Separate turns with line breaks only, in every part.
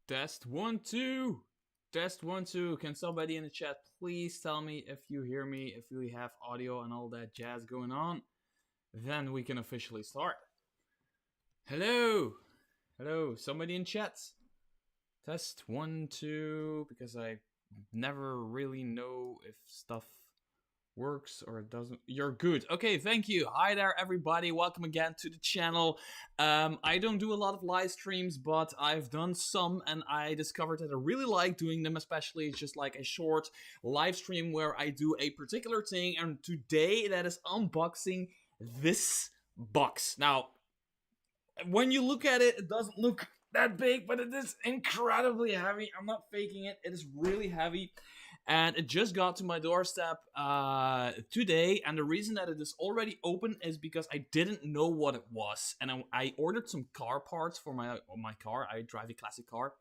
Test 1 2. Test 1 2. Can somebody in the chat please tell me if you hear me, if we have audio and all that jazz going on? Then we can officially start. Hello. Hello. Somebody in chat. Test 1 2. Because I never really know if stuff works or it doesn't. You're good. Okay, thank you. Hi there, everybody. Welcome again to the channel. I don't do a lot of live streams, but I've done some, and I discovered that I really like doing them, especially just like a short live stream where I do a particular thing, and today that is unboxing this box. Now, when you look at it, it doesn't look that big, but it is incredibly heavy. I'm not faking it. It is really heavy. And it just got to my doorstep today, and the reason that it is already open is because I didn't know what it was, and I ordered some car parts for my car. I drive a classic car,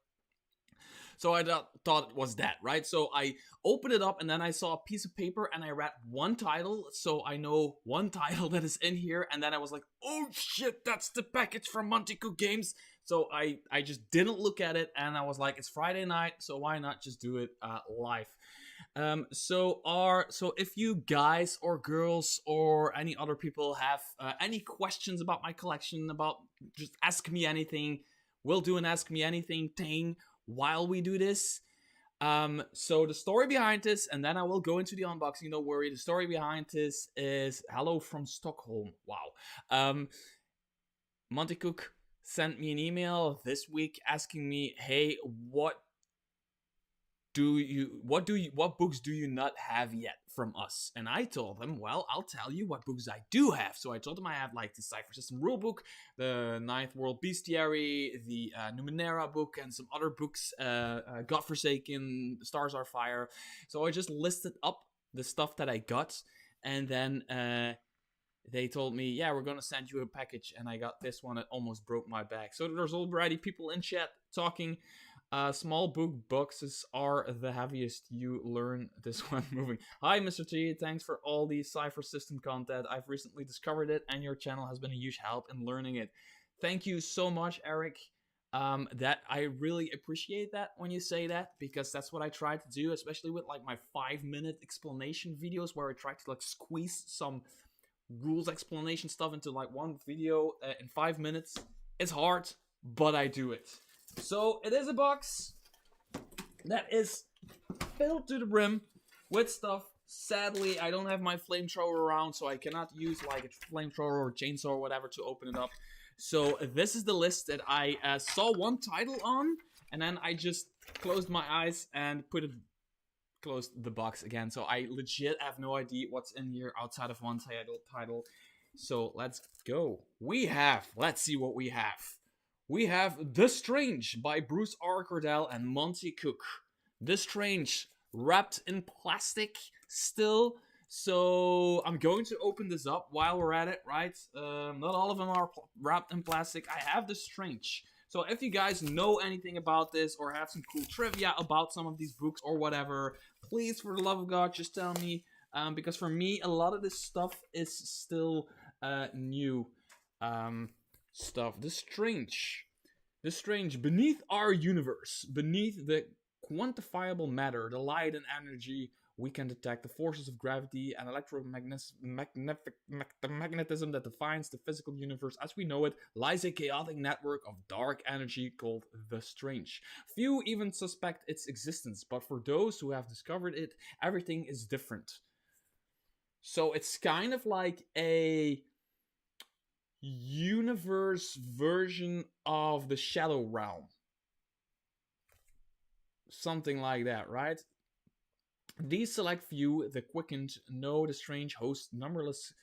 so I thought it was that, right? So I opened it up, and then I saw a piece of paper, and I read one title, so I know one title that is in here, and then I was like, oh shit, that's the package from Monte Games. So I just didn't look at it, and I was like, it's Friday night, so why not just do it live? So if you guys or girls or any other people have any questions about my collection, about just ask me anything, we'll do an ask me anything thing while we do this. So the story behind this, and then I will go into the unboxing, don't worry. The story behind this is hello from Stockholm. Wow. Monte Cook sent me an email this week asking me, hey, what books do you not have yet from us? And I told them, well, I'll tell you what books I do have. So I told them I have like the Cypher System rulebook, the Ninth World Bestiary, the Numenera book, and some other books, Godforsaken, Stars Are Fire. So I just listed up the stuff that I got, and then they told me, yeah, we're gonna send you a package, and I got this one. It almost broke my back. So there's already people in chat talking. Small book boxes are the heaviest. You learn this one moving. Hi, Mr. T. Thanks for all the Cypher System content. I've recently discovered it, and your channel has been a huge help in learning it. Thank you so much, Eric. That I really appreciate that when you say that, because that's what I try to do, especially with like my 5-minute explanation videos, where I try to like squeeze some rules explanation stuff into like one video in 5 minutes. It's hard, but I do it. So it is a box that is filled to the brim with stuff. Sadly, I don't have my flamethrower around, so I cannot use like a flamethrower or chainsaw or whatever to open it up. So this is the list that I saw one title on, and then I just closed my eyes and closed the box again. So I legit have no idea what's in here outside of one title. So let's go. Let's see what we have. We have The Strange by Bruce R. Cordell and Monte Cook. The Strange, wrapped in plastic still. So I'm going to open this up while we're at it, right? Not all of them are wrapped in plastic. I have The Strange. So if you guys know anything about this or have some cool trivia about some of these books or whatever, please, for the love of God, just tell me. Because for me, a lot of this stuff is still new. Stuff. The Strange. Beneath our universe, beneath the quantifiable matter, the light and energy, we can detect the forces of gravity and electromagnetism that defines the physical universe as we know it, lies a chaotic network of dark energy called the Strange. Few even suspect its existence, but for those who have discovered it, everything is different. So it's kind of like a universe version of the Shadow Realm. Something like that, right? These select few, the quickened, know the Strange hosts numberless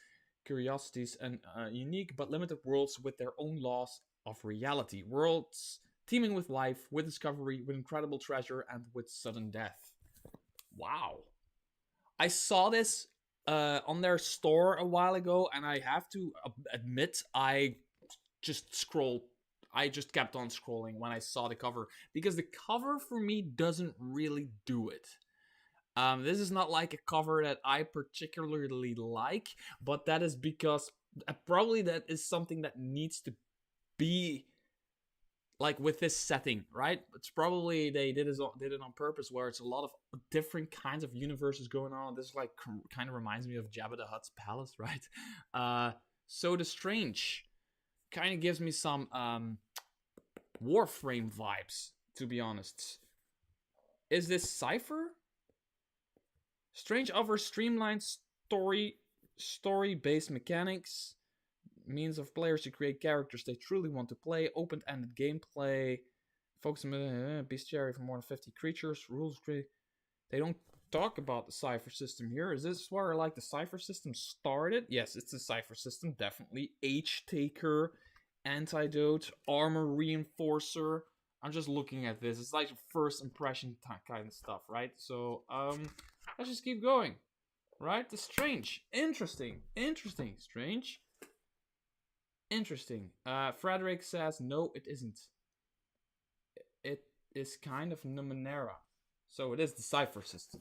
curiosities and unique but limited worlds with their own laws of reality. Worlds teeming with life, with discovery, with incredible treasure, and with sudden death. Wow. I saw this on their store a while ago, and I have to admit, I just kept on scrolling when I saw the cover, because the cover for me doesn't really do it. This is not like a cover that I particularly like, but that is because probably that is something that needs to be like with this setting, right? It's probably they did it on purpose, where it's a lot of different kinds of universes going on. This like kind of reminds me of Jabba the Hutt's palace, right? So the Strange kind of gives me some Warframe vibes, to be honest. Is this Cypher? Strange offers streamlined story-based mechanics, means of players to create characters they truly want to play, open-ended gameplay, focus on bestiary for more than 50 creatures, rules. They don't talk about the Cypher System here. Is this where like the Cypher System started? Yes, it's the Cypher System, definitely. H-Taker, Antidote, Armor Reinforcer. I'm just looking at this. It's like first impression kind of stuff, right? So, let's just keep going. Right? The Strange. Interesting. Strange. Interesting. Frederick says, no, it isn't. It is kind of Numenera. So it is the Cypher System.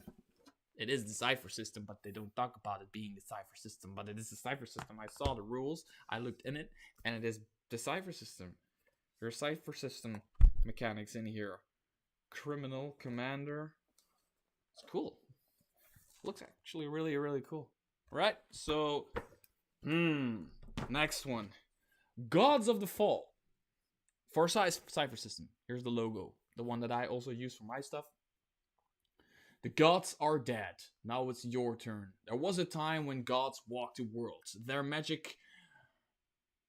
It is the Cypher System, but they don't talk about it being the Cypher System. But it is the Cypher System. I saw the rules. I looked in it, and it is the Cypher System. There are Cypher System mechanics in here. Criminal Commander. It's cool. Looks actually really, really cool. Right? So, next one. Gods of the Fall. For Cypher System. Here's the logo. The one that I also use for my stuff. The gods are dead. Now it's your turn. There was a time when gods walked the world. Their magic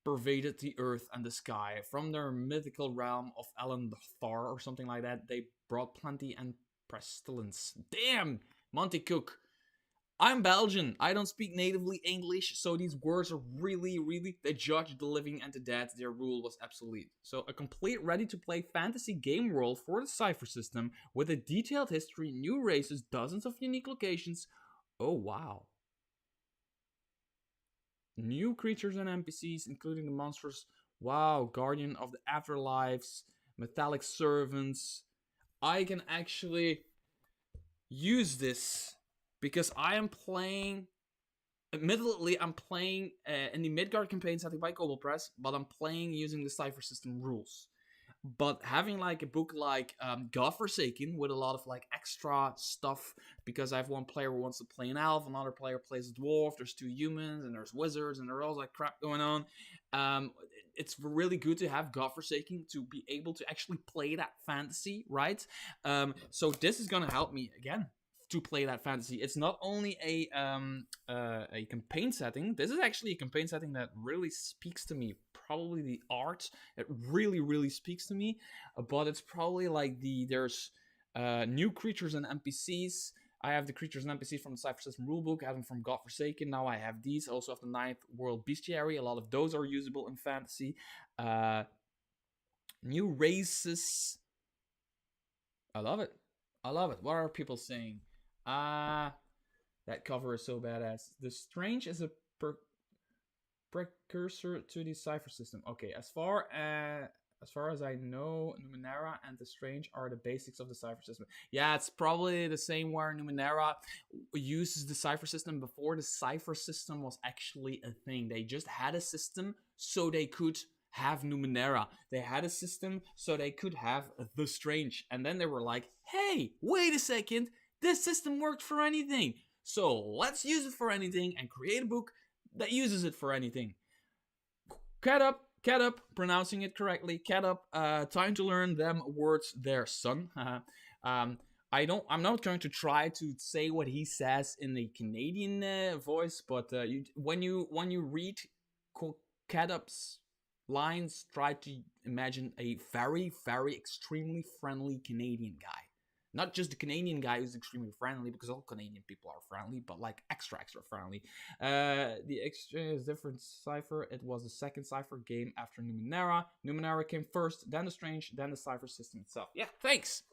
pervaded the earth and the sky. From their mythical realm of Elenthar or something like that, they brought plenty and pestilence. Damn! Monte Cook. I'm Belgian. I don't speak natively English, so these words are really, they judge the living and the dead. Their rule was obsolete. So a complete ready-to-play fantasy game world for the Cypher System with a detailed history, new races, dozens of unique locations. Oh, wow. New creatures and NPCs, including the monsters. Wow, Guardian of the Afterlives, Metallic Servants. I can actually use this because I am playing. Admittedly, I'm playing in the Midgard campaign setting by Global Press, but I'm playing using the Cypher System rules. But having like a book like Godforsaken with a lot of like extra stuff, because I have one player who wants to play an elf, another player plays a dwarf, there's 2 humans, and there's wizards, and there's all that crap going on. It's really good to have Godforsaken to be able to actually play that fantasy, right? So this is gonna help me again to play that fantasy. It's not only a campaign setting. This is actually a campaign setting that really speaks to me. Probably the art, it really speaks to me. But it's probably like there's new creatures and NPCs. I have the creatures and NPCs from the Cypher System rulebook. I have them from Godforsaken. Now I have these. I also have the 9th World Bestiary. A lot of those are usable in fantasy. New races. I love it. What are people saying? That cover is so badass. The Strange is a precursor to the Cypher System. Okay, as far as I know, Numenera and the Strange are the basics of the Cypher System. Yeah, it's probably the same where Numenera uses the Cypher System before the Cypher System was actually a thing. They just had a system so they could have Numenera. They had a system so they could have the Strange. And then they were like, hey, wait a second, this system worked for anything. So let's use it for anything and create a book that uses it for anything. Cat up, pronouncing it correctly. Cat up, time to learn them words there, son. I'm not going to try to say what he says in the Canadian voice, but when you read Cat up's lines, try to imagine a very, very extremely friendly Canadian guy. Not just the Canadian guy who's extremely friendly, because all Canadian people are friendly, but like extra friendly. The exchange is different Cypher. It was the second Cypher game after Numenera. Numenera came first, then the Strange, then the Cypher System itself. Yeah, thanks.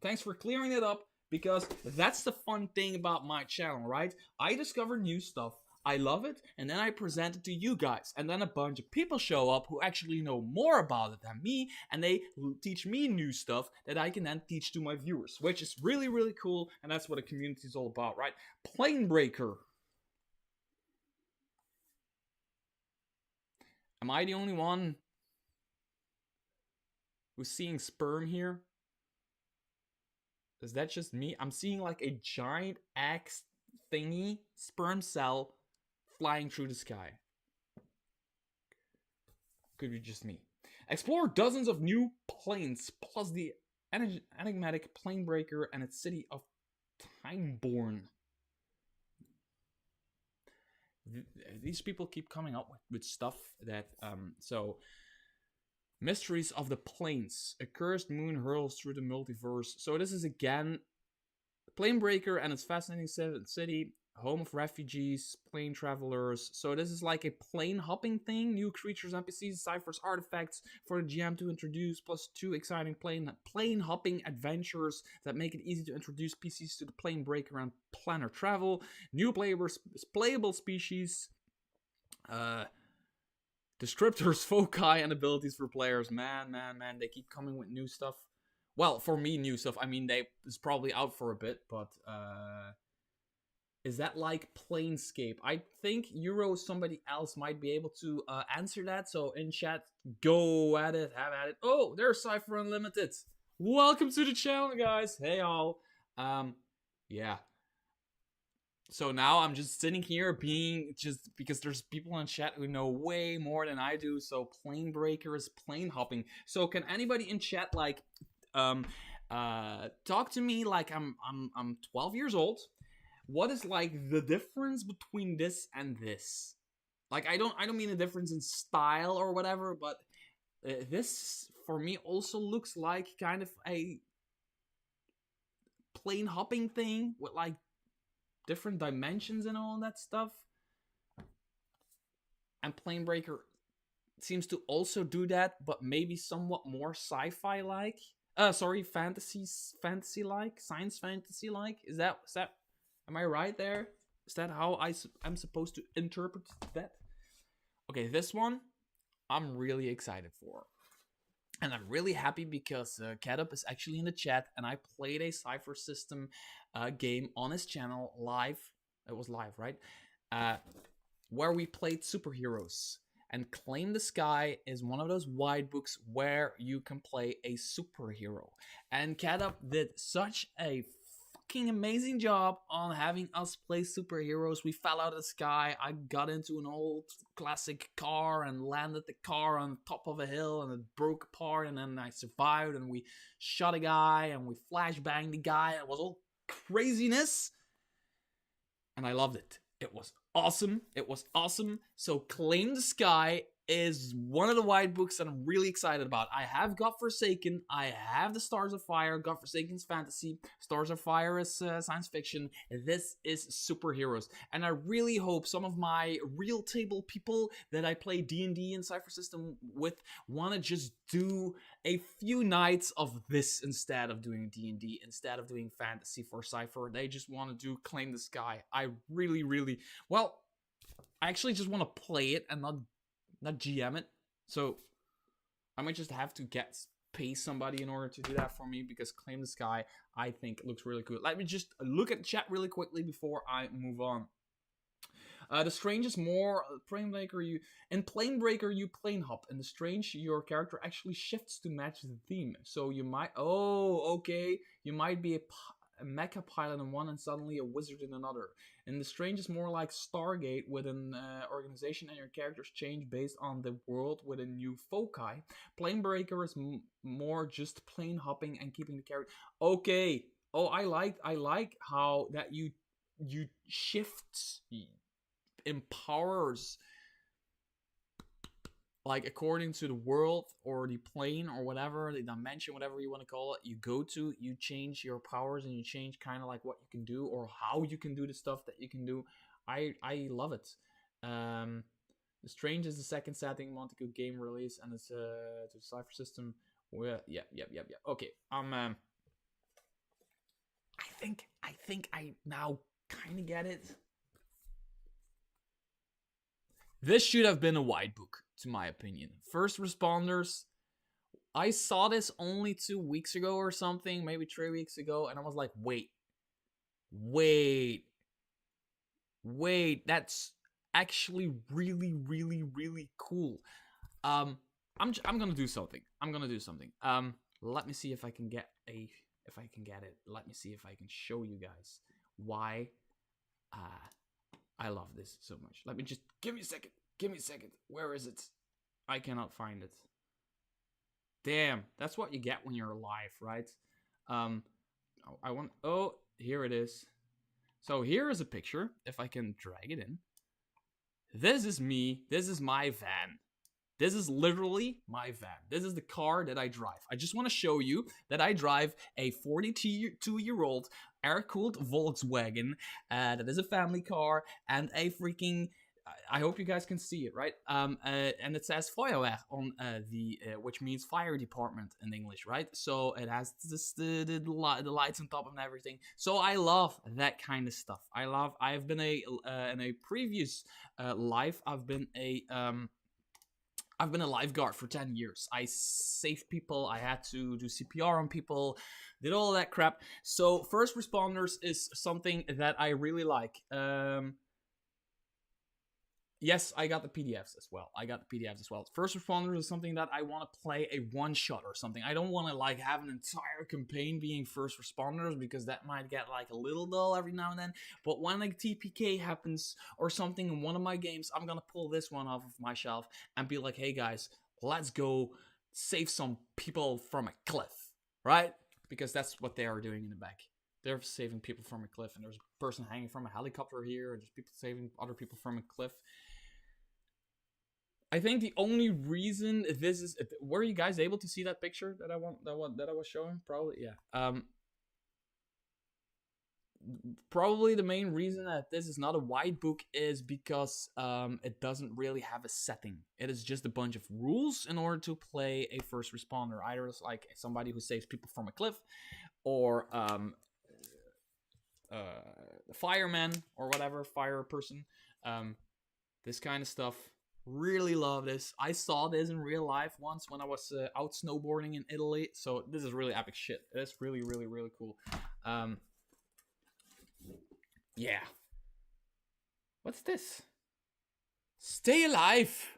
Thanks for clearing it up, because that's the fun thing about my channel, right? I discover new stuff. I love it, and then I present it to you guys, and then a bunch of people show up who actually know more about it than me, and they teach me new stuff that I can then teach to my viewers, which is really, really cool, and that's what a community is all about, right? Planebreaker. Am I the only one? Who's seeing sperm here? Is that just me? I'm seeing like a giant axe thingy, sperm cell, flying through the sky. Could be just me. Explore dozens of new planes, plus the enigmatic Planebreaker and its city of Timeborn. These people keep coming up with stuff that, so... Mysteries of the Planes. A cursed moon hurls through the multiverse. So this is again Planebreaker and its fascinating city, home of refugees, plane travelers. So this is like a plane hopping thing. New creatures, NPCs, ciphers, artifacts for the GM to introduce, plus 2 exciting plane hopping adventures that make it easy to introduce PCs to the Planebreaker and planar travel. New playable species. Descriptors, foci, and abilities for players. Man, they keep coming with new stuff. Well, for me, new stuff. I mean, it's probably out for a bit, but is that like Planescape? I think Euro somebody else might be able to answer that. So in chat, go at it, have at it. Oh, there's Cypher Unlimited. Welcome to the channel, guys. Hey all. Yeah. So now I'm just sitting here being just because there's people in chat who know way more than I do. So Planebreaker is plane hopping. So can anybody in chat like talk to me like I'm 12 years old? What is like the difference between this and this? Like I don't mean the difference in style or whatever, but this for me also looks like kind of a plane hopping thing with like different dimensions and all that stuff. And Planebreaker seems to also do that, but maybe somewhat more sci-fi like. Fantasy like, science fantasy like. Is that? Am I right there? Is that how I'm supposed to interpret that? Okay, this one I'm really excited for. And I'm really happy because Cadup is actually in the chat, and I played a Cypher System game on his channel live. It was live, right? Where we played superheroes. And Claim the Sky is one of those wide books where you can play a superhero. And Cadup did such a fucking amazing job on having us play superheroes. We fell out of the sky. I got into an old classic car and landed the car on top of a hill, and it broke apart, and then I survived, and we shot a guy, and we flashbanged the guy. It was all craziness, and I loved it. It was awesome. It was awesome. So Claim the Sky is one of the white books that I'm really excited about. I have Godforsaken. I have the Stars of Fire. Godforsaken's fantasy. Stars of Fire is science fiction. This is superheroes. And I really hope some of my real table people that I play D&D and Cypher System with want to just do a few nights of this instead of doing D&D, instead of doing fantasy for Cypher. They just want to do Claim the Sky. I really, really... Well, I actually just want to play it and not GM it. So I might just have to pay somebody in order to do that for me, because Claim the Sky, I think, looks really cool. Let me just look at the chat really quickly before I move on. The Strange is more Planebreaker. In Planebreaker, you plane hop. In the Strange, your character actually shifts to match the theme. So you might... Oh, okay. You might be a mecha pilot in one and suddenly a wizard in another. And the Strange is more like Stargate with an organization, and your characters change based on the world with a new foci. Planebreaker is more just plane hopping and keeping the character. Okay. Oh, I like how that you shift empowers, like according to the world or the plane or whatever, the dimension, whatever you want to call it, you go to, you change your powers, and you change kind of like what you can do or how you can do the stuff that you can do. I love it. The Strange is the second setting Monte game release, and it's to the Cypher System. Well, yeah. Okay. I think I now kind of get it. This should have been a white book, to my opinion. First Responders. I saw this only 2 weeks ago or something, maybe 3 weeks ago, and I was like, wait, that's actually really, really, really cool. I'm gonna do something. I'm gonna do something. Let me see if I can get it. Let me see if I can show you guys why I love this so much. Let me just give me a second. Give me a second. Where is it? I cannot find it. Damn, that's what you get when you're alive, right? Oh, here it is. So here is a picture, if I can drag it in. This is me. This is my van. This is literally my van. This is the car that I drive. I just want to show you that I drive a 42-year-old air-cooled Volkswagen that is a family car and a freaking... I hope you guys can see it, right? And it says Feuerwehr on which means fire department in English, right? So it has the lights on top and everything. So I love that kind of stuff. I've been in a previous life. I've been a lifeguard for 10 years. I saved people. I had to do CPR on people, did all that crap. So first responders is something that I really like. Yes, I got the PDFs as well. First responders is something that I want to play a one-shot or something. I don't want to like have an entire campaign being first responders because that might get like a little dull every now and then. But when like TPK happens or something in one of my games, I'm gonna pull this one off of my shelf and be like, hey guys, let's go save some people from a cliff, right? Because that's what they are doing in the back. They're saving people from a cliff, and there's a person hanging from a helicopter here, and there's people saving other people from a cliff. I think the only reason this is... Were you guys able to see that picture that I was showing? Probably, yeah. Probably the main reason that this is not a white book is because it doesn't really have a setting. It is just a bunch of rules in order to play a first responder. Either it's like somebody who saves people from a cliff, or fireman or whatever, fire person. This kind of stuff. Really love this. I saw this in real life once when I was out snowboarding in Italy. So this is really epic shit. It's really, really, really cool. Yeah. What's this? Stay Alive!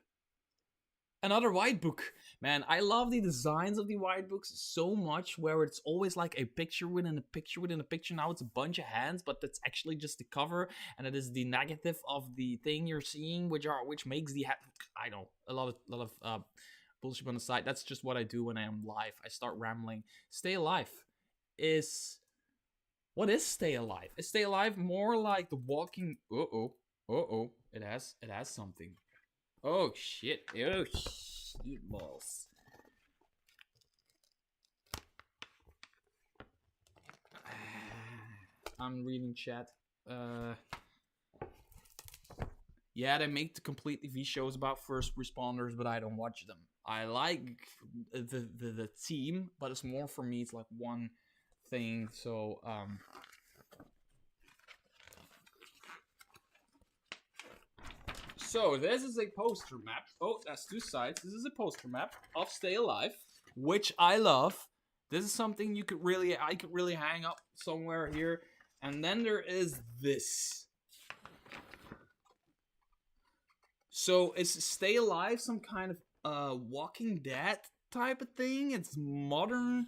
Another white book. Man, I love the designs of the white books so much, where it's always like a picture within a picture within a picture. Now it's a bunch of hands, but that's actually just the cover, and it is the negative of the thing you're seeing, which makes the I know a lot of bullshit on the side. That's just what I do when I am live. I start rambling. Stay Alive is... What is Stay Alive? Is Stay Alive more like the walking... It has something. Oh shit. Oh shit balls. I'm reading chat. Yeah, they make the complete TV shows about first responders, but I don't watch them. I like the team, but it's more for me, it's like one thing. So So this is a poster map. Oh, that's two sides. This is a poster map of Stay Alive, which I love. This is something I could really hang up somewhere here. And then there is this. So is Stay Alive some kind of Walking Dead type of thing? It's modern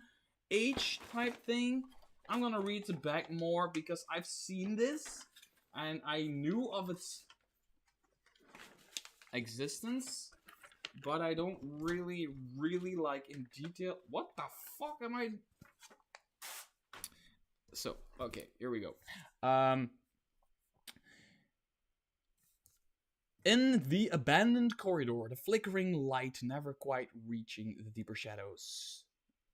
age type thing. I'm gonna read the back more because I've seen this and I knew of its existence, but I don't really like in detail. What the fuck am I? So, okay, here we go. In the abandoned corridor, the flickering light never quite reaching the deeper shadows.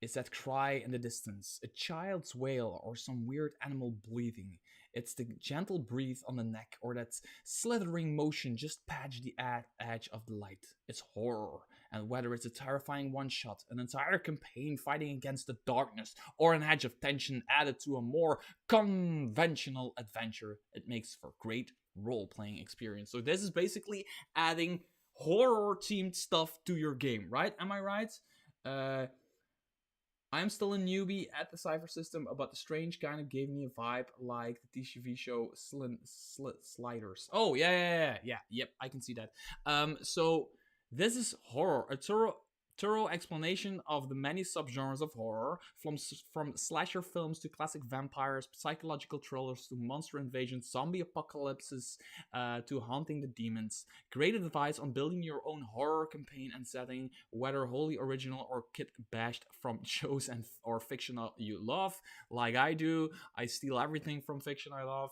It's that cry in the distance, a child's wail or some weird animal breathing. It's the gentle breathe on the neck or that slithering motion just past the edge of the light. It's horror, and whether it's a terrifying one-shot, an entire campaign fighting against the darkness, or an edge of tension added to a more conventional adventure, it makes for great role-playing experience. So this is basically adding horror-themed stuff to your game, right? Am I right? I'm still a newbie at the Cypher System, but the strange kind of gave me a vibe like the TV show Sliders. Oh, yeah, yep, I can see that. So this is horror. thorough explanation of the many subgenres of horror, from slasher films to classic vampires, psychological thrillers to monster invasions, zombie apocalypses, to haunting the demons. Great advice on building your own horror campaign and setting, whether wholly original or kit bashed from shows and or fiction you love, like I do. I steal everything from fiction I love.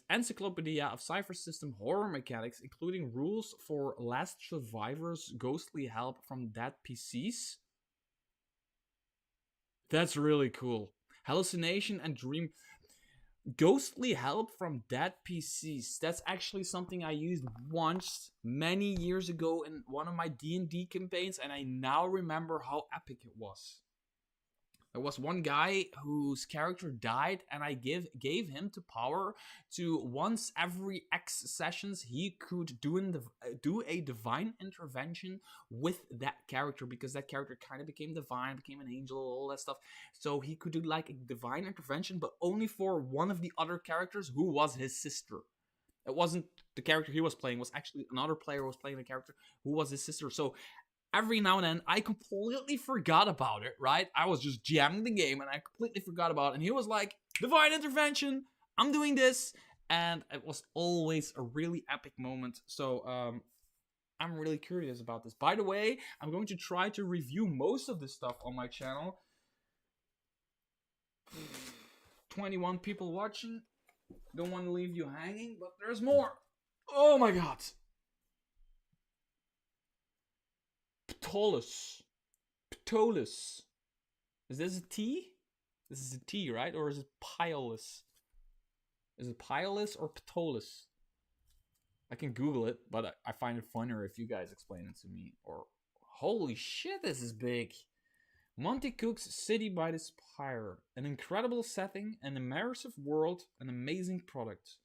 Encyclopedia of Cypher System horror mechanics, including rules for last survivors, ghostly help from dead PCs. That's really cool. Hallucination and dream. Ghostly help from dead PCs. That's actually something I used once many years ago in one of my D&D campaigns, and I now remember how epic it was. There was one guy whose character died, and I gave him the power to, once every X sessions, he could do a divine intervention with that character, because that character kind of became divine, became an angel, all that stuff. So he could do like a divine intervention, but only for one of the other characters, who was his sister. It wasn't the character he was playing, it was actually another player who was playing the character who was his sister. So every now and then, I completely forgot about it, right? I was just jamming the game, and I completely forgot about it. And he was like, divine intervention, I'm doing this. And it was always a really epic moment. So, I'm really curious about this. By the way, I'm going to try to review most of this stuff on my channel. 21 people watching. Don't want to leave you hanging, but there's more. Oh my god. Ptolus. Ptolus. Is this a T? This is a T, right? Or is it Ptolus? Is it Ptolus or Ptolus? I can Google it, but I find it funnier if you guys explain it to me. Or, holy shit, this is big. Monte Cook's City by the Spire. An incredible setting, an immersive world, an amazing product.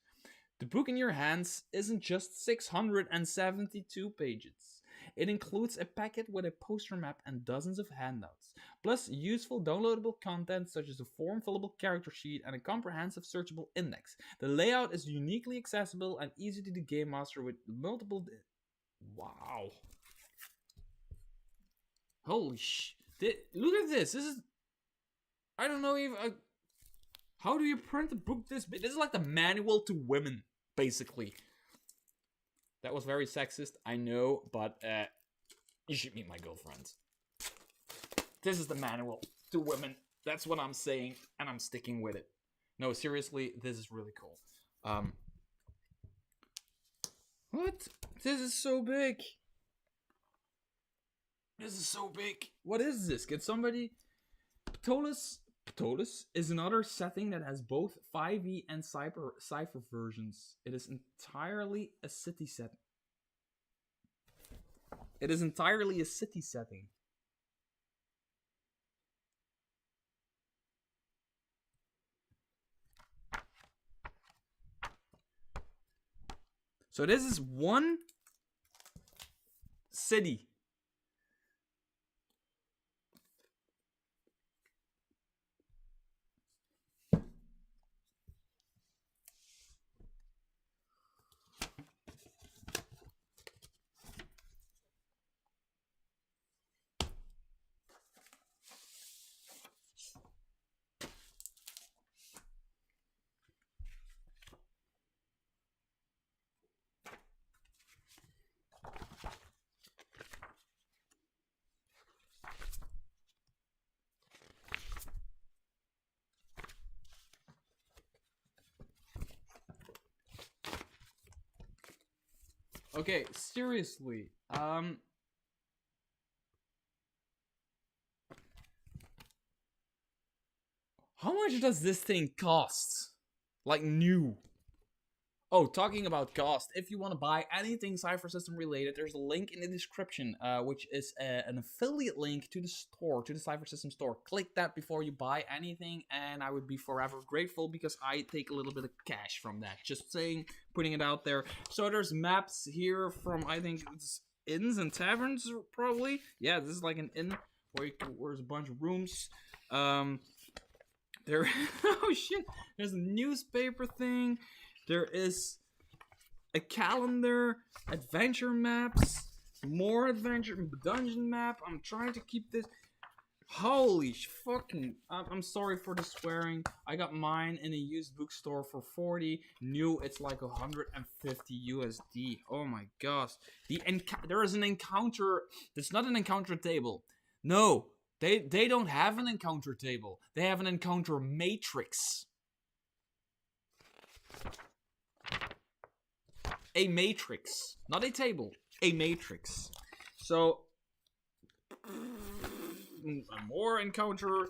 The book in your hands isn't just 672 pages. It includes a packet with a poster map and dozens of handouts, plus useful downloadable content such as a form-fillable character sheet and a comprehensive searchable index. The layout is uniquely accessible and easy to the game master with multiple... Wow. Holy sh... Look at this. This is... I don't know if... How do you print a book this big? This is like the manual to women, basically. That was very sexist, I know, but you should meet my girlfriend. This is the manual to women. That's what I'm saying, and I'm sticking with it. No, seriously, this is really cool. What? This is so big. This is so big. What is this? Can somebody... Ptolus is another setting that has both 5e and Cypher versions. It is entirely a city setting. It is entirely a city setting. So this is one city. Okay, seriously. How much does this thing cost? Like new. Oh, talking about cost, if you want to buy anything Cypher System related, there's a link in the description, which is an affiliate link to the store, to the Cypher System store. Click that before you buy anything, and I would be forever grateful because I take a little bit of cash from that. Just saying, putting it out there. So there's maps here from, I think it's inns and taverns, probably. Yeah, this is like an inn where there's a bunch of rooms. There, oh shit, there's a newspaper thing. There is a calendar, adventure maps, More adventure dungeon map. I'm trying to keep this. Holy fucking! I'm sorry for the swearing. I got mine in a used bookstore for 40. New, it's like 150 USD. Oh my gosh! There is an encounter. It's not an encounter table. No, they don't have an encounter table. They have an encounter matrix. A matrix, not a table. A matrix. So. More encounter.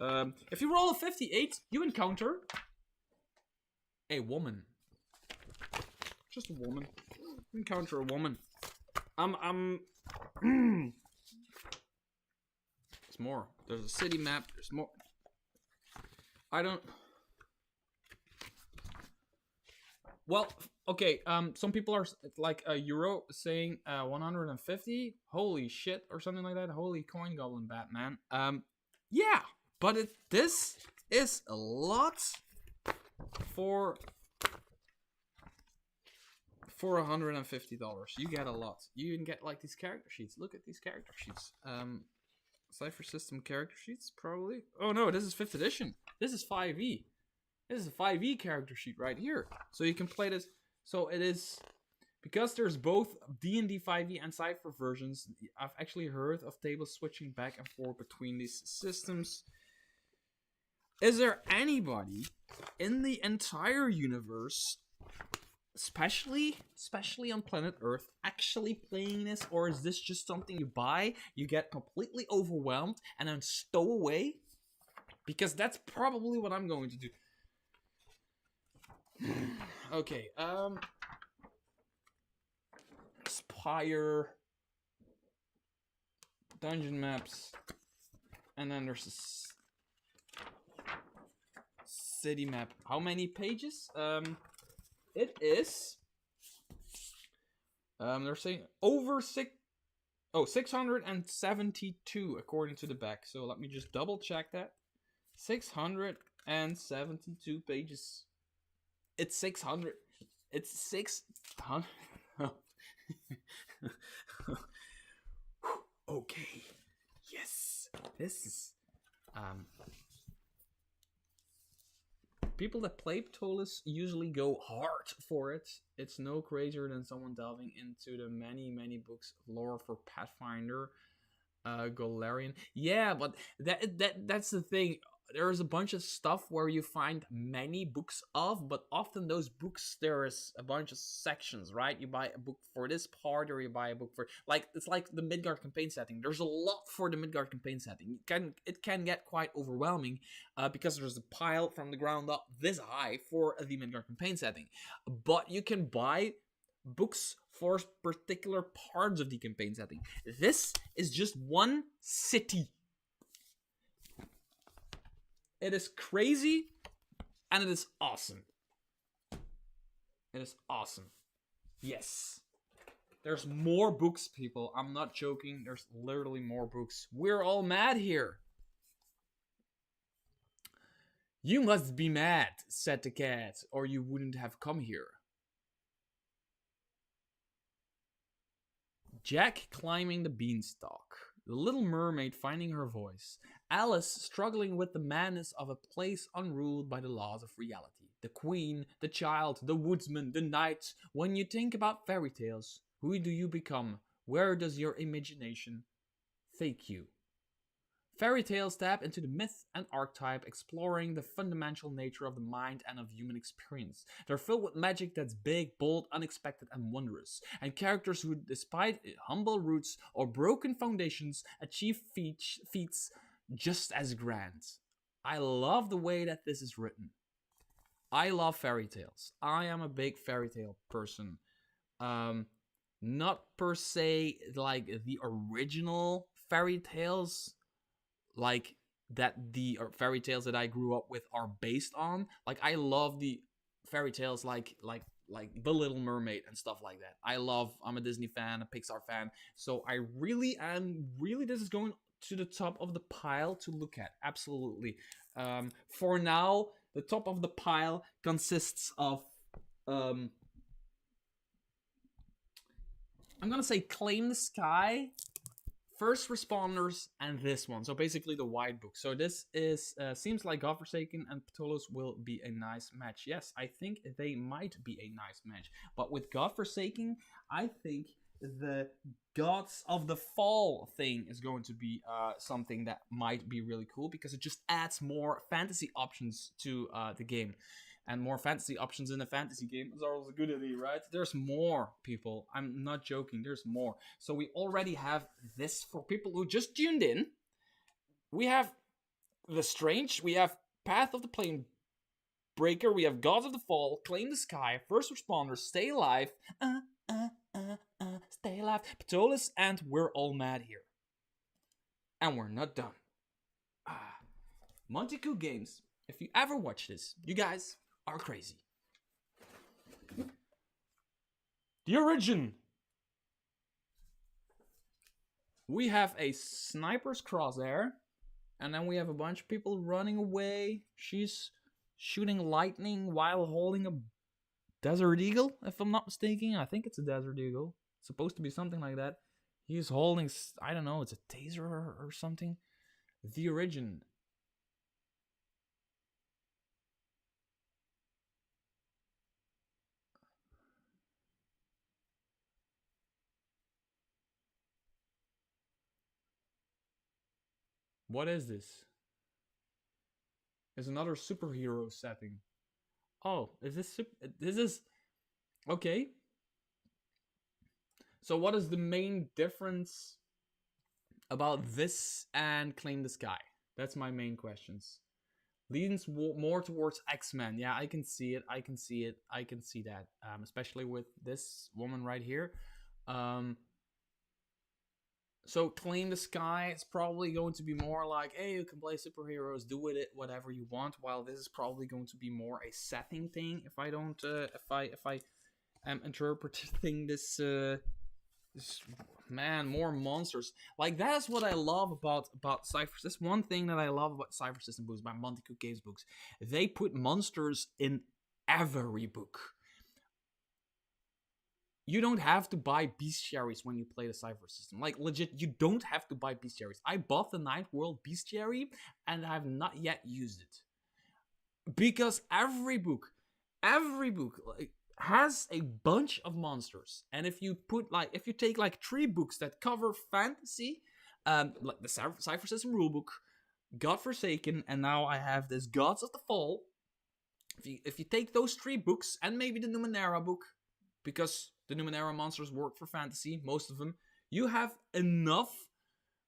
If you roll a 58, you encounter a woman. Just a woman. Encounter a woman. There's more. There's a city map. There's more. I don't. Well, okay. Some people are like Euro saying 150. Holy shit, or something like that. Holy coin goblin Batman. Yeah, but this is a lot for $150. You get a lot. You can get like these character sheets. Look at these character sheets. Cypher System character sheets probably. Oh no, this is 5th edition. This is 5e. This is a 5e character sheet right here. So you can play this. So it is, because there's both D&D 5e and Cypher versions, I've actually heard of tables switching back and forth between these systems. Is there anybody in the entire universe, especially on planet Earth, actually playing this? Or is this just something you buy, you get completely overwhelmed, and then stow away? Because that's probably what I'm going to do. Okay, Spire, dungeon maps, and then there's a city map. How many pages? It is, they're saying over 672 according to the back. So let me just double check that. 672 pages. It's 600. It's 600. Okay. Yes. This is people that play Ptolus usually go hard for it. It's no crazier than someone delving into the many books of lore for Pathfinder, Golarion. Yeah, but that's the thing. There's a bunch of stuff where you find many books of, but often those books, there is a bunch of sections, right? You buy a book for this part, or you buy a book for, like, it's like the Midgard campaign setting. There's a lot for the Midgard campaign setting. It can get quite overwhelming, because there's a pile from the ground up this high for the Midgard campaign setting. But you can buy books for particular parts of the campaign setting. This is just one city. It is crazy, and it is awesome. It is awesome. Yes. There's more books, people. I'm not joking. There's literally more books. We're all mad here. You must be mad, said the cat, or you wouldn't have come here. Jack climbing the beanstalk. The little mermaid finding her voice. Alice struggling with the madness of a place unruled by the laws of reality. The queen, the child, the woodsman, the knight. When you think about fairy tales, who do you become? Where does your imagination take you? Fairy tales tap into the myth and archetype, exploring the fundamental nature of the mind and of human experience. They're filled with magic that's big, bold, unexpected, and wondrous, and characters who, despite humble roots or broken foundations, achieve feats just as grand. I love the way that this is written. I love fairy tales. I am a big fairy tale person. Not per se like the original fairy tales, like that the fairy tales that I grew up with are based on. Like, I love the fairy tales like The Little Mermaid and stuff like that. I'm a Disney fan, a Pixar fan, so I really this is going to the top of the pile to look at. Absolutely. For now, the top of the pile consists of I'm gonna say Claim the Sky, First Responders, and this one. So basically the white book. So this is seems like Godforsaken and Ptolus will be a nice match. Yes, I think they might be a nice match. But with Godforsaken, I think the Gods of the Fall thing is going to be something that might be really cool because it just adds more fantasy options to the game. And more fantasy options in a fantasy game is always a good idea, right? There's more, people. I'm not joking. There's more. So we already have this for people who just tuned in. We have The Strange. We have Path of the Planebreaker. We have Gods of the Fall, Claim the Sky, First Responders, Stay Alive, Stay Alive, Ptolus, and We're All Mad Here. And we're not done. Monte Games. If you ever watch this, you guys are crazy. The Origin. We have a sniper's crosshair, and then we have a bunch of people running away. She's shooting lightning while holding a Desert Eagle, if I'm not mistaken. I think it's a Desert Eagle. It's supposed to be something like that. He's holding, I don't know, it's a taser or something. The Origin. What is this? It's another superhero setting. Oh, is this okay? So what is the main difference about this and Claim the Sky? That's my main questions. Leans more towards X-Men. Yeah, I can see it. I can see it. I can see that. Especially with this woman right here. So Claim the Sky is probably going to be more like, hey, you can play superheroes, do with it whatever you want. While this is probably going to be more a setting thing. If I don't, if I am interpreting this, man, more monsters. Like that is what I love about Cypher. That's one thing that I love about Cypher System books, by Monte Games books. They put monsters in every book. You don't have to buy bestiaries when you play the Cypher System. Like, legit, you don't have to buy bestiaries. I bought the Ninth World bestiary, and I have not yet used it. Because every book, like, has a bunch of monsters. And if you take, like, 3 books that cover fantasy, like the Cypher System rulebook, Godforsaken, and now I have this Gods of the Fall. If you take those 3 books, and maybe the Numenera book, because the Numenera monsters work for fantasy, most of them, you have enough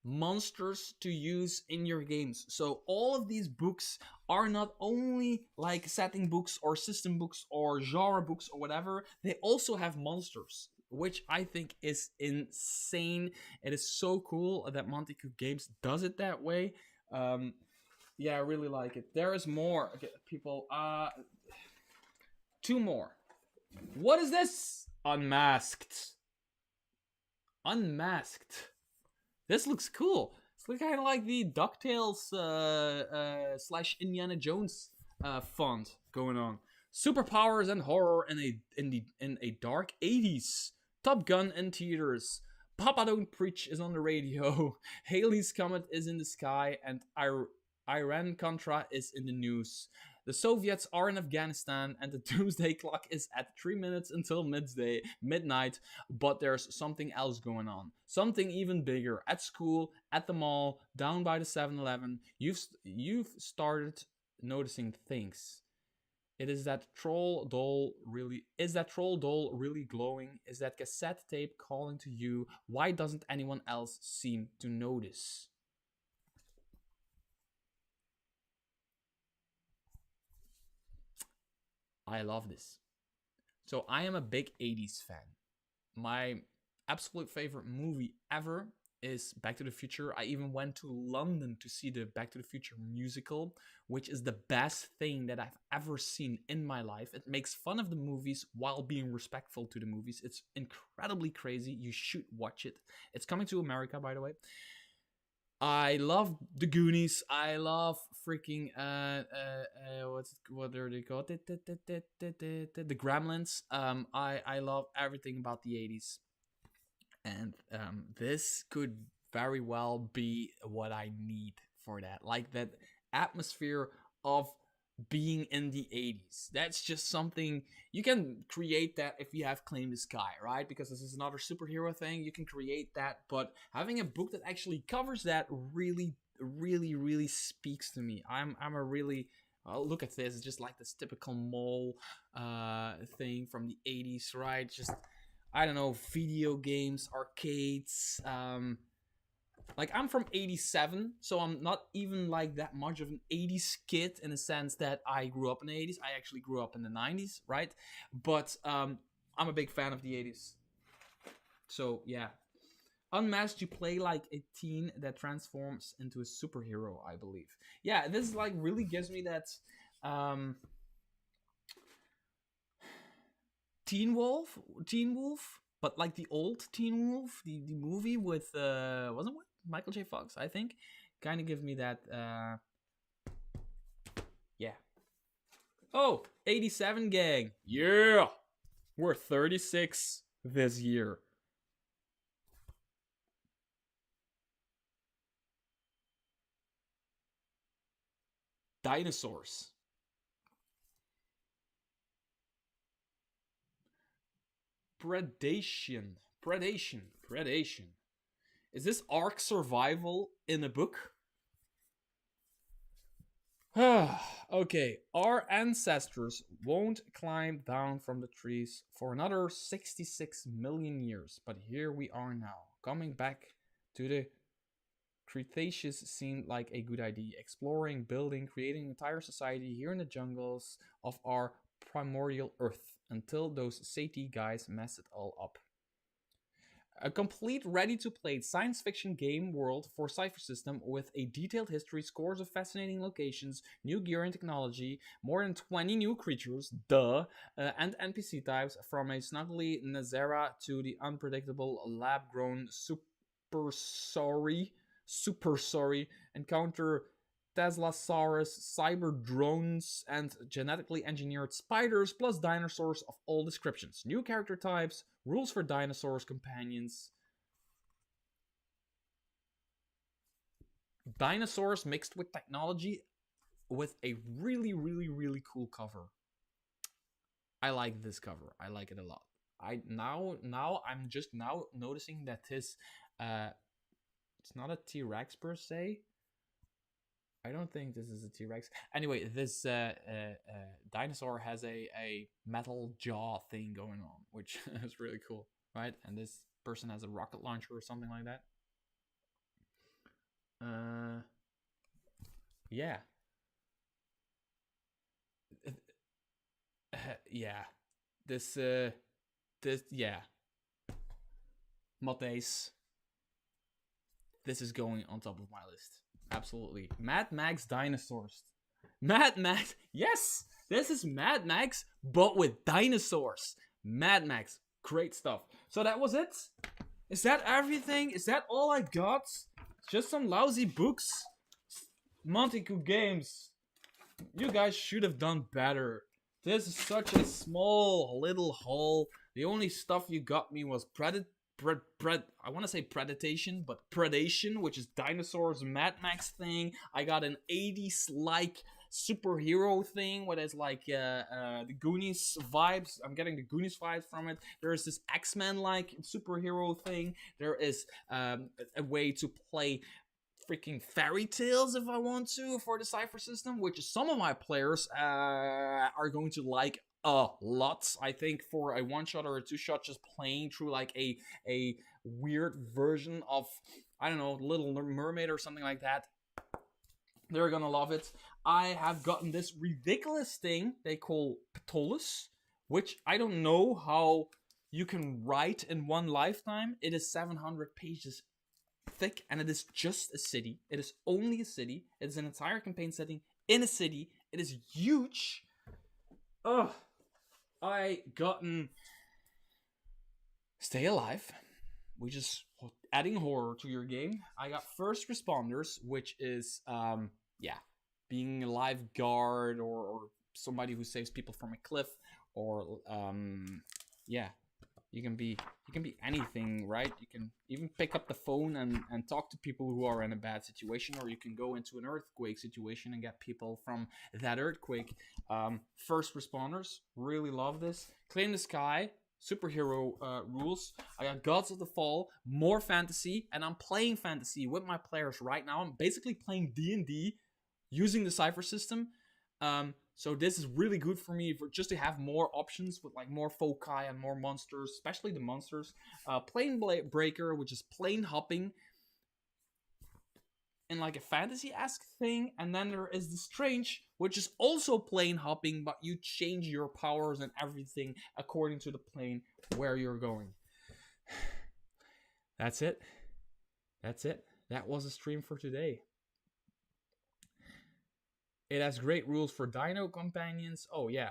monsters to use in your games. So all of these books are not only like setting books or system books or genre books or whatever, they also have monsters, which I think is insane. It is so cool that Monte Games does it that way. Yeah, I really like it. There is more. Okay, people, 2 more. What is this? Unmasked. Unmasked. This looks cool. It's kind of like the DuckTales slash Indiana Jones font going on. Superpowers and horror in a dark 80s. Top Gun in theaters. Papa Don't Preach is on the radio. Halley's Comet is in the sky, and Iran Contra is in the news. The Soviets are in Afghanistan, and the doomsday clock is at 3 minutes until midnight, but there's something else going on. Something even bigger. At school, at the mall, down by the 7-Eleven. You've started noticing things. Is that troll doll really glowing? Is that cassette tape calling to you? Why doesn't anyone else seem to notice? I love this. So I am a big 80s fan. My absolute favorite movie ever is Back to the Future. I even went to London to see the Back to the Future musical, which is the best thing that I've ever seen in my life. It makes fun of the movies while being respectful to the movies. It's incredibly crazy. You should watch it. It's coming to America, by the way. I love the Goonies. I love freaking what are they called? The Gremlins. I love everything about the 80s. And this could very well be what I need for that. Like that atmosphere of being in the 80s. That's just something you can create that if you have Claim the Sky, right? Because this is another superhero thing. You can create that, but having a book that actually covers that really, really, really speaks to me. I'm a really look at this. It's just like this typical mall thing from the 80s, right? Just I don't know, video games, arcades. Like I'm from 87, so I'm not even like that much of an 80s kid in the sense that I grew up in the 80s. I actually grew up in the 90s, right? But I'm a big fan of the 80s. So yeah. Unmasked, you play like a teen that transforms into a superhero, I believe. Yeah, this like really gives me that um Teen Wolf, but like the old Teen Wolf, the movie with wasn't it Michael J. Fox, I think, kind of gives me that yeah. Oh, 87 gang. Yeah. We're 36 this year. Dinosaurs. Predation. Predation. Is this Ark Survival in a book? Okay, our ancestors won't climb down from the trees for another 66 million years, but here we are now, coming back to the Cretaceous seemed like a good idea. Exploring, building, creating an entire society here in the jungles of our primordial Earth until those Sati guys mess it all up. A complete, ready-to-play science fiction game world for Cypher System with a detailed history, scores of fascinating locations, new gear and technology, more than 20 new creatures, and NPC types from a snuggly Nazera to the unpredictable lab-grown super sorry encounter Teslasaurus, cyber drones, and genetically engineered spiders, plus dinosaurs of all descriptions. New character types, rules for dinosaurs, companions. Dinosaurs mixed with technology with a really, really, really cool cover. I like this cover. I like it a lot. I'm just now noticing that this it's not a T-Rex per se. I don't think this is a T-Rex. Anyway, this dinosaur has a metal jaw thing going on, which is really cool, right? And this person has a rocket launcher or something like that. Yeah. Yeah. This, yeah. Montes. This is going on top of my list. Absolutely. Mad Max Dinosaurs. Mad Max. Yes! This is Mad Max, but with dinosaurs. Mad Max. Great stuff. So that was it? Is that everything? Is that all I got? Just some lousy books? Monte Games. You guys should have done better. This is such a small little haul. The only stuff you got me was I want to say Predation, but Predation, which is dinosaurs Mad Max thing. I got an 80s like superhero thing where there's like the Goonies vibes. I'm getting the Goonies vibes from it. There's this X-Men like superhero thing. There is a way to play freaking fairy tales if I want to for the Cypher System, which some of my players are going to like a lot. I think for a one shot or a two shot, just playing through like a weird version of I don't know, Little Mermaid or something like that, they're gonna love it. I have gotten this ridiculous thing they call Ptolus, which I don't know how you can write in one lifetime. It is 700 pages thick, and it is just a city. It is only a city. It is an entire campaign setting in a city. It is huge. Ugh. I gotten Stay Alive, which is adding horror to your game. I got First Responders, which is being a lifeguard or somebody who saves people from a cliff, or You can be anything, right? You can even pick up the phone and talk to people who are in a bad situation, or you can go into an earthquake situation and get people from that earthquake. First responders, really love this. Claim the Sky, superhero rules. I got Gods of the Fall, more fantasy, and I'm playing fantasy with my players right now. I'm basically playing D&D using the Cypher System. So this is really good for me for just to have more options with like more foci and more monsters, especially the monsters. Planebreaker, which is plane hopping in like a fantasy-esque thing, and then there is the Strange, which is also plane hopping, but you change your powers and everything according to the plane where you're going. That's it. That's it. That was a stream for today. It has great rules for Dino companions. Oh yeah.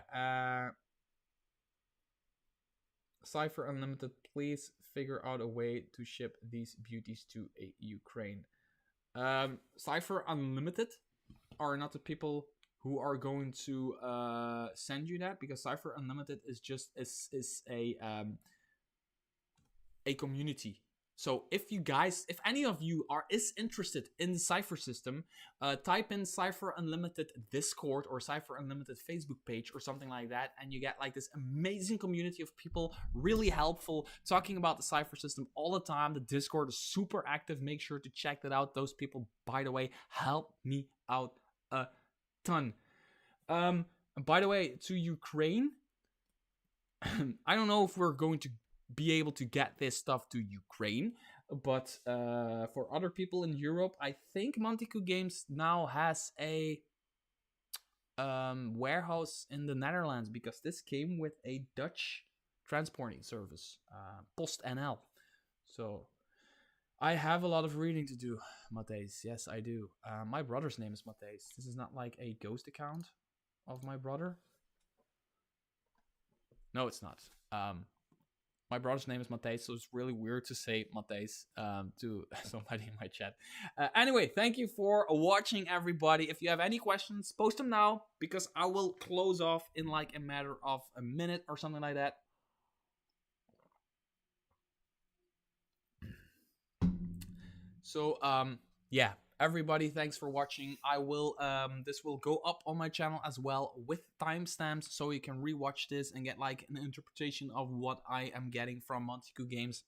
Cypher Unlimited, please figure out a way to ship these beauties to Ukraine. Cypher Unlimited are not the people who are going to send you that, because Cypher Unlimited is just is a community. So if any of you is interested in the Cypher System, type in Cypher Unlimited Discord or Cypher Unlimited Facebook page or something like that, and you get like this amazing community of people, really helpful, talking about the Cypher System all the time. The Discord is super active. Make sure to check that out. Those people, by the way, help me out a ton. By the way, to Ukraine, I don't know if we're going to be able to get this stuff to Ukraine, but for other people in Europe, I think Monte Games now has a warehouse in the Netherlands, because this came with a Dutch transporting service, PostNL. So I have a lot of reading to do, Matthijs. Yes, I do. My brother's name is Matthijs. This is not like a ghost account of my brother. No, it's not. My brother's name is Matthijs, so it's really weird to say Matthijs to somebody in my chat. Anyway, thank you for watching, everybody. If you have any questions, post them now, because I will close off in like a matter of a minute or something like that. So, yeah. Everybody, thanks for watching. I will this will go up on my channel as well with timestamps, so you can rewatch this and get like an interpretation of what I am getting from Monte Games.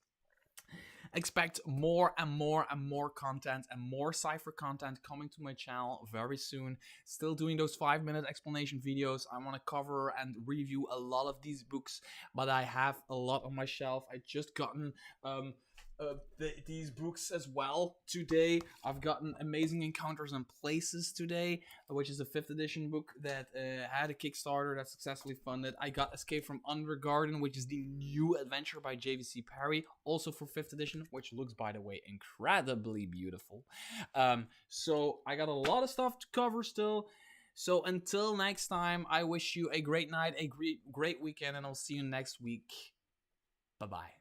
Expect more and more and more content and more Cypher content coming to my channel very soon. Still doing those 5-minute explanation videos. I want to cover and review a lot of these books, but I have a lot on my shelf. I just gotten these books as well today. I've gotten Amazing Encounters and Places today, which is a 5th edition book that had a Kickstarter that successfully funded. I got Escape from Undergarden, which is the new adventure by JVC Parry, also for 5th edition, which looks, by the way, incredibly beautiful. So I got a lot of stuff to cover still. So until next time, I wish you a great night, a great weekend, and I'll see you next week. Bye-bye.